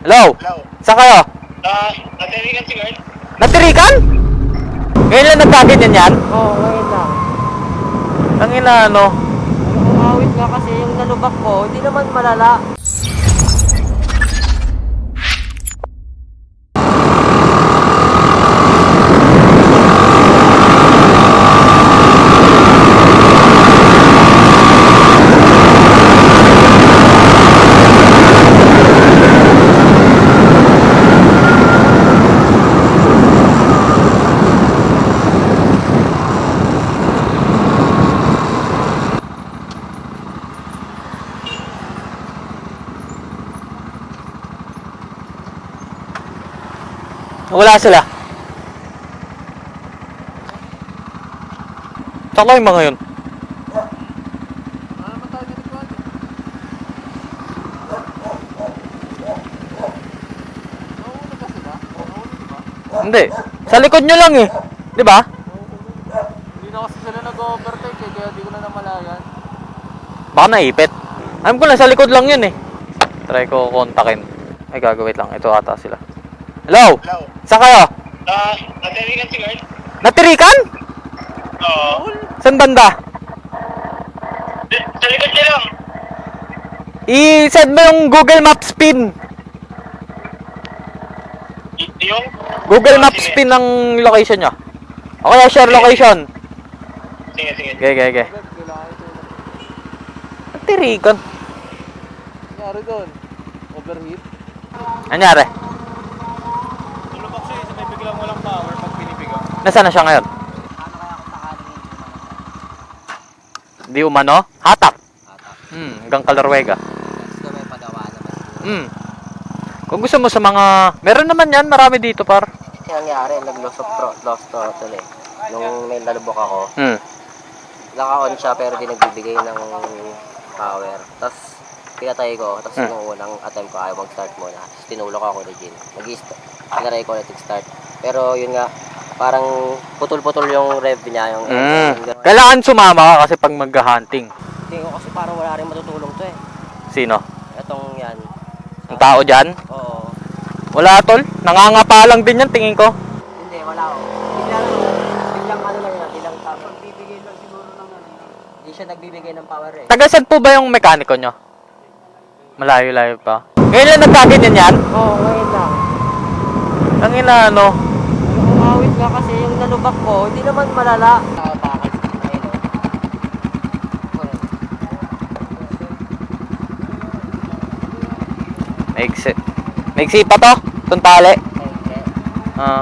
Hello? Hello. Saan kayo? Natirikan si Guard. Natirikan? Ngayon lang nagkaganyan yan? Oo, ngayon lang. Ang ina ano? Umawit nga kasi yung nalubak ko, hindi naman malala. Wala sila. Saan kayo mga yun? Hindi. Sa likod nyo lang eh. Di ba? Hindi na kasi sila nag-overtake eh, kaya di ko na namalayan. Baka naipit. Alam ko lang, sa likod lang yun eh. Try ko kontakin. Ay, gagawin lang. Ito ata sila. Hello? Hello. Saan kayo? Natirikan si Guard. Natirikan? Oo. Saan banda? Sa likod niya lang. I-send mo yung Google Maps pin. Yung? Google Maps Sige. pin ng location nyo. O kaya share location. Sige, sige. Okay. Natirikan. Nangyari doon? Overheat? Anyari? Tulubak siya sa may biglang walang power pag pinipigaw. Nasaan na siya ngayon? Ano kaya kung sakaling Di umano? Hatak. Hatak. Hanggang Calorwega. Gusto may pagawa naman. Kung gusto mo sa mga... Meron naman yan, marami dito par. Yung nangyari, nag-lost throttle eh. Nung may nalubok ako, naka-on siya pero di nagbibigay ng power. Tapos pinatay ko, tapos nung unang attempt ko ayaw mag-start muna. Tapos tinulok ako ni Jin. Nag-start ko ulit start. Pero yun nga, parang putol-putol yung rev niya. Yung Kailangan sumama ka kasi pag mag-hunting. Tingin ko kasi parang wala rin matutulong to eh. Sino? Itong yan. Ang tao dyan? Oo. Wala tol. Nangangapa lang din yan tingin ko. Hindi, wala ako. Biglang ano lang yan, biglang tama. Nagbibigay lang siguro ng ano. Hindi siya nagbibigay ng power eh. Tagasan po ba yung mekaniko nyo? Malayo-layo pa. Ngayon lang nagkaganyan yan? Oo, ngayon lang. Ang ina ano? Umawit nga kasi yung nalubak ko, hindi naman malala. Nakabakas. Ayun o. Maigsi pa to? Itong tali? Hindi. Ah.